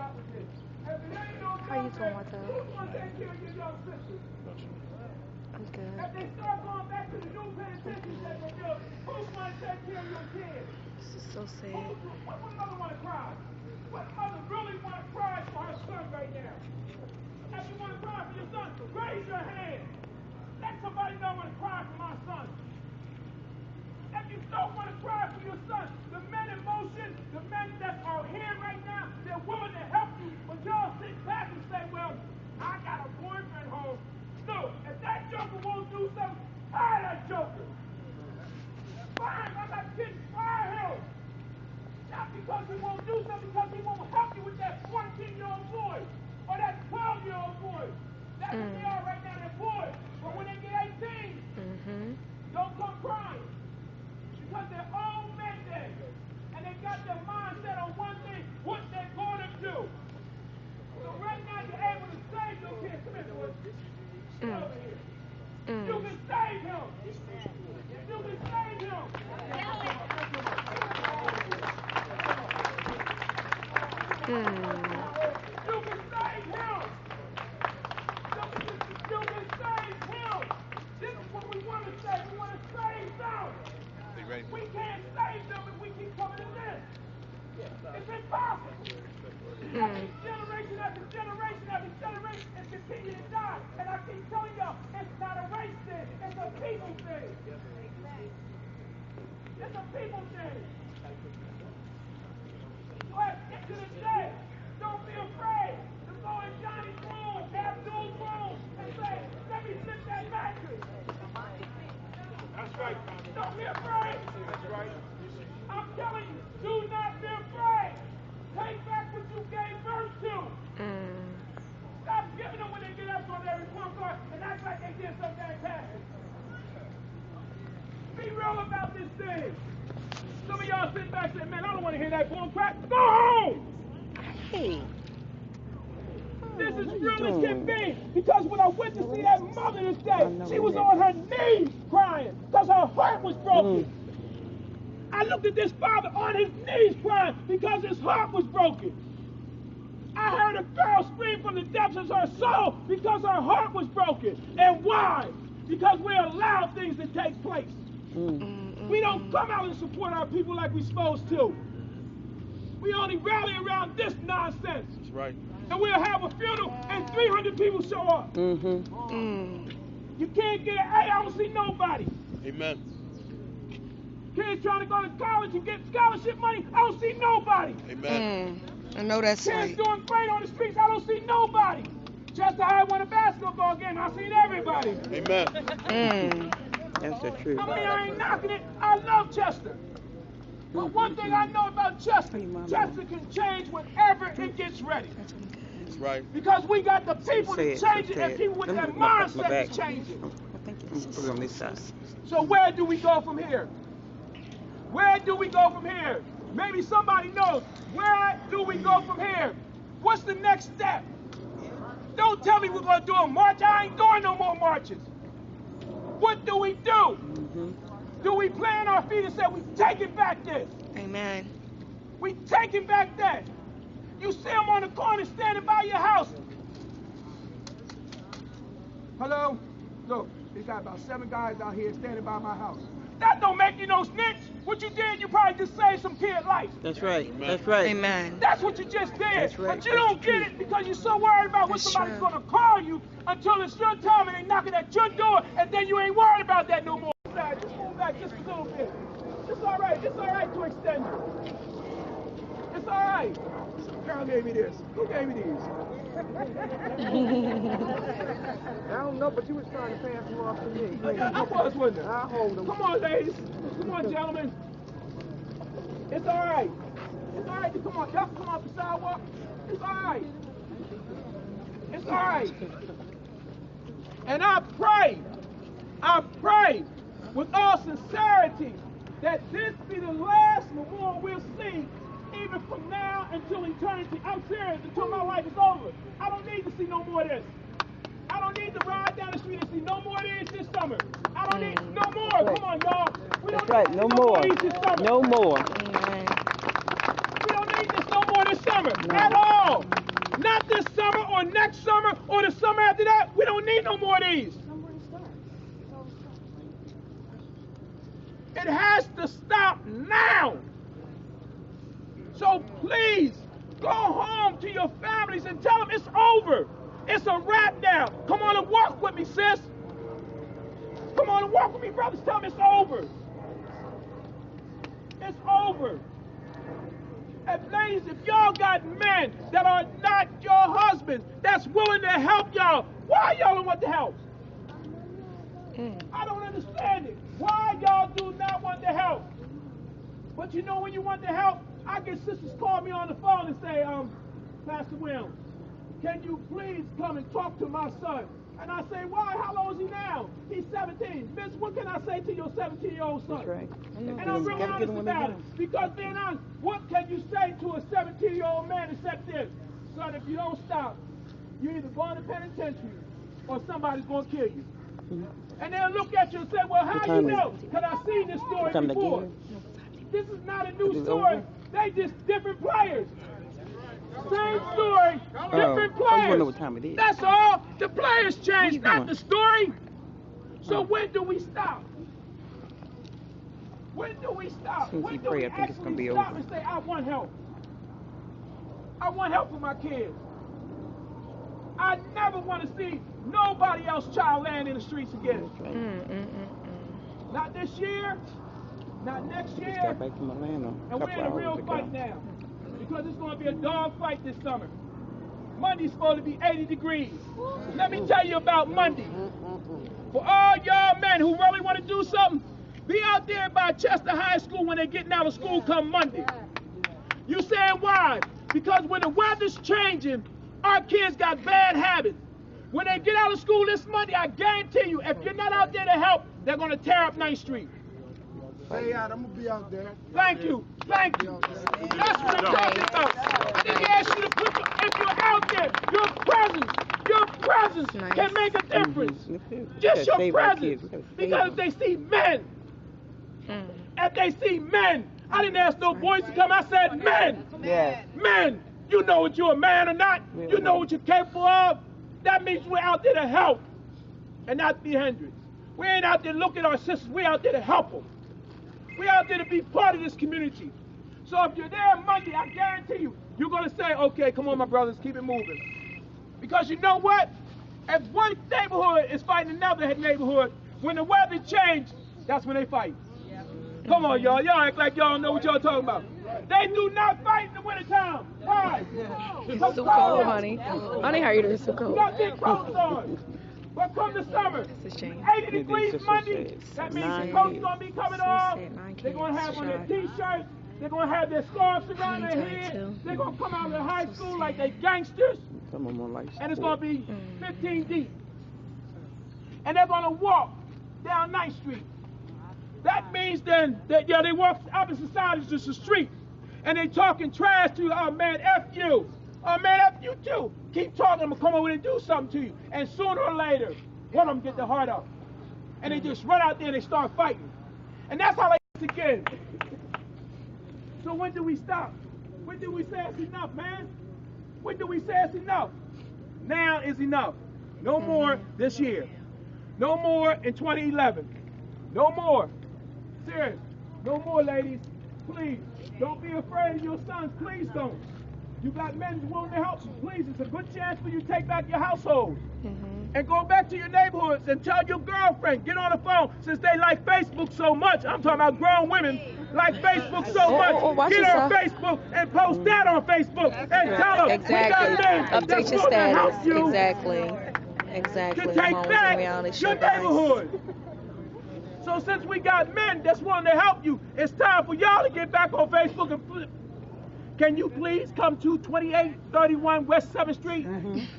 How you doing, Martell? I'm good. If they start going back to the new penitentiary, who's going to take care of your kids? This is so sad. What mother want to cry? What mother really want to cry for her son right now? If you want to cry for your son, raise your hand. Let somebody know I want to cry for my son. If you don't want to cry for your son, the men in motion, the men that are here right now, they're willing to help you, but y'all sit back and say, well, I got a boyfriend home. No, if that joker won't do something, fire that joker. Fire him, I'm not kidding, fire him. Not because he won't do something, because he won't help you with that 14-year-old boy or that 12-year-old boy. That's what they are right now, they're boys. But when they get 18, don't come crying. Because they're old men then. And they got their mindset on one thing, what they're going to do. So right now you're able to save your kids. Come here, boys. Over here. You can save him. You can save him. You can save him. You can save him. This is what we want to say. We want to save them. We can't save them if we keep coming to this. It's impossible. Generation after generation after generation and continue to die. And I keep telling y'all, it's not a race thing. It's a people thing. It's a people thing. So at the end of the day, don't be afraid to go in Johnny's room, Abdul's room, and say, let me flip that mattress. That's right. Don't be afraid. That's right. I'm telling you, do not be afraid. Take back what you gave birth to. Stop giving them when they get up on their report card and act like they did something fantastic. Be real about this thing. Some of y'all sit back and say, man, I don't want to hear that bull crap. Go home! Hey. This is real as can be. Because when I went to see that mother this day, she was on her knees crying because her heart was broken. I looked at this father on his knees crying because his heart was broken. I heard a girl scream from the depths of her soul because her heart was broken. And why? Because we allow things to take place. We don't come out and support our people like we're supposed to. We only rally around this nonsense. That's right. And we'll have a funeral and 300 people show up. You can't get an A, I don't see nobody. Amen. Kids trying to go to college and get scholarship money, I don't see nobody. Amen. I know that's Kids right. doing great on the streets, I don't see nobody. Chester High won a basketball game, I seen everybody. Amen. That's the truth. I mean, I ain't knocking it, I love Chester. But one thing I know about Chester, Chester can change whenever it gets ready. That's right. Because we got the people to change it and people with that mindset to change it. Put it on this side. So where do we go from here? Where do we go from here? Maybe somebody knows. Where do we go from here? What's the next step? Don't tell me we're going to do a march. I ain't doing no more marches. What do we do? Do we plant our feet and say, we taking back this? Amen. We taking back that. You see them on the corner standing by your house. Hello? Look, they got about 7 guys out here standing by my house. That don't make you no snitch. What you did, you probably just saved some kid life. That's right. That's right. Amen. That's what you just did. That's right. But you don't get it because you're so worried about what somebody's going to call you until it's your time and they knocking at your door and then you ain't worried about that no more. Just move back just a little bit. It's all right. It's all right to extend it. It's all right. Some girl gave me this. Who gave me these? I don't know, but you was trying to pass them off to me. I was, wasn't I? I'll hold them. Come on, ladies. Come on, gentlemen. It's all right. It's all right to come on. Y'all come off the sidewalk. It's all right. It's all right. And I pray with all sincerity that this be the last memorial we'll see, even from now until eternity. I'm serious, until my life is over. I don't need to see no more of this. I don't need to ride down the street and see no more of this summer. I don't need no more. Right. Come on, y'all. We don't That's right. need No no more. more of this summer. No more. Amen. We don't need this no more this summer at all. Not this summer or next summer or the summer after that. We don't need no more of these. It has to stop now. So please, go home to your families and tell them it's over. It's a wrap now. Come on and walk with me, sis. Come on and walk with me, brothers. Tell them it's over. It's over. And ladies, if y'all got men that are not your husbands, that's willing to help y'all, why y'all don't want the help? I don't understand it. Why y'all do not want the help? But you know when you want the help, I get sisters call me on the phone and say, Pastor Williams, can you please come and talk to my son? And I say, why? How old is he now? He's 17. Miss, what can I say to your 17-year-old son? That's right. And I'm real honest about it. Because being honest, what can you say to a 17-year-old man except this? Son, if you don't stop, you're either going to penitentiary or somebody's going to kill you. And they'll look at you and say, well, how you know? Because I've seen this story before. This is not a new story. They just different players. Same story, different players. What time it is. That's all. The players change, not the story. So when do we stop? When do we stop? Since When you do pray, we I think it's gonna actually be stop over. and say, I want help? I want help for my kids. I never want to see nobody else child laying in the streets again. Not this year, not next Just year. got back from Atlanta And we're in a real fight now. Because it's going to be a dog fight this summer. Monday's supposed to be 80 degrees. Let me tell you about Monday. For all y'all men who really want to do something, be out there by Chester High School when they're getting out of school come Monday. You saying why? Because when the weather's changing, our kids got bad habits. When they get out of school this Monday, I guarantee you, if you're not out there to help, they're going to tear up 9th Street. Stay out, I'm going to be out there. Thank you. Thank you. That's what I'm talking about. I didn't ask you to put if you're out there, your presence can make a difference. Just your presence. Because if they see men, if they see men, I didn't ask no boys to come, I said men. Yeah. Men, you know what you're a man or not. You know what you're capable of. That means we're out there to help and not be hindrance. We ain't out there looking at our sisters, we're out there to help them. We're out there to be part of this community. So if you're there Monday, I guarantee you, you're going to say, okay, come on, my brothers, keep it moving. Because you know what? If one neighborhood is fighting another neighborhood, when the weather changes, that's when they fight. Come on, y'all. Y'all act like y'all don't know what y'all talking about. They do not fight in the wintertime. Why? It's so cold, honey. Honey, how you doing? It's so cold. You got big coats on. But come the summer, This is changed. 80 degrees Monday, that means the coat's going to be coming off. They're going to have on their t-shirts. They're going to have their scarves around their head. They're going to come out of high school like they gangsters. And it's going to be 15 deep. And they're going to walk down 9th Street. That means then that, yeah, they walk opposite sides of the street. And they talking trash to you. Oh, man, F you. Oh, man, F you too. Keep talking, I'm going to come over and do something to you. And sooner or later, one of them get the heart up. And they just run out there and they start fighting. And that's how they again. So when do we stop? When do we say it's enough, man? When do we say it's enough? Now is enough. No more this year. No more in 2011. No more. Serious. No more, ladies. Please. Don't be afraid of your sons. Please don't. You got men willing to help you. Please, it's a good chance for you to take back your household. And go back to your neighborhoods and tell your girlfriend, get on the phone, since they like Facebook so much. I'm talking about grown women like Facebook so much. Get on Facebook and post that on Facebook and tell them Exactly. we got men Update that's your willing to help status. you Exactly. Exactly. to take Mourns back reality show, your guys. neighborhood. So since we got men that's willing to help you, it's time for y'all to get back on Facebook and flip. Can you please come to 2831 West 7th Street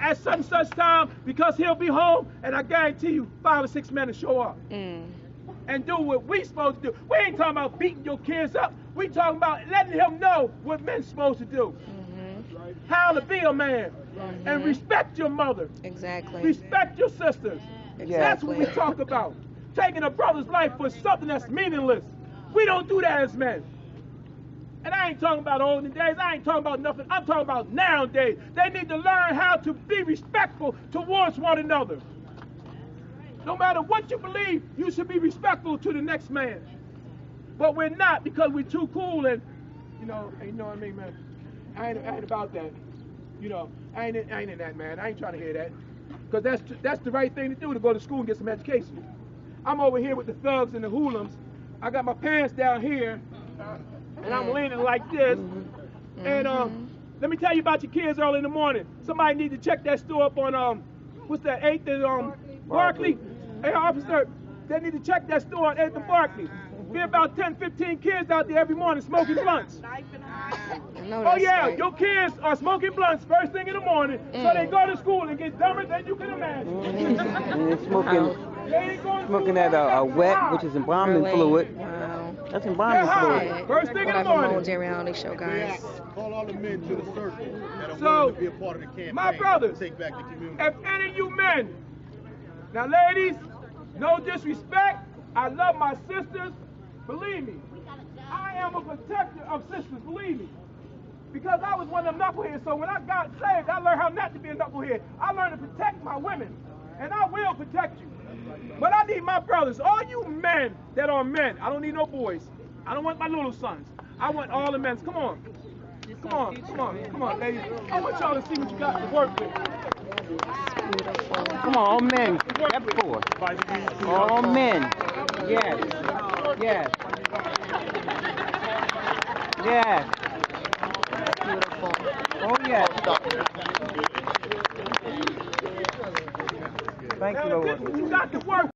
at such and such time, because he'll be home, and I guarantee you 5 or 6 men will show up and do what we supposed to do. We ain't talking about beating your kids up. We talking about letting him know what men's supposed to do. How to be a man and respect your mother. Exactly. Respect your sisters. That's what we talk about. Taking a brother's life for something that's meaningless. We don't do that as men. And I ain't talking about olden days. I ain't talking about nothing. I'm talking about nowadays. They need to learn how to be respectful towards one another. No matter what you believe, you should be respectful to the next man. But we're not, because we're too cool and, you know what I mean, man? I ain't about that. You know, I ain't in that, man. I ain't trying to hear that. Because that's the right thing to do, to go to school and get some education. I'm over here with the thugs and the hoolums. I got my pants down here, and I'm leaning like this. And let me tell you about your kids early in the morning. Somebody need to check that store up on, what's that, 8th and Barkley? Hey, officer, they need to check that store on 8th and Barkley. Be about 10, 15 kids out there every morning smoking blunts. Oh yeah, your kids are smoking blunts first thing in the morning, so they go to school and get dumber than you can imagine. And they're smoking that wet, which is embalming fluid. Wow. That's embalming fluid. First thing in the morning. MYOWNDAMNREALITYSHOw, guys. Call all the men to the circle that are So, willing to be a part of the campaign. my brothers, Take back the community. if any of you men, now ladies, no disrespect, I love my sisters, believe me, I am a protector of sisters, believe me. Because I was one of them knuckleheads, so when I got saved, I learned how not to be a knucklehead. I learned to protect my women, and I will protect you. But I need my brothers, all you men that are men. I don't need no boys. I don't want my little sons. I want all the men. Come on. Come on, come on, come on, ladies. I want y'all to see what you got to work with. Come on, all men. Step forward. All men. Yes. Yes. Yes. Beautiful. Oh, yes. Thank you, Now, Lord. this is what you got to work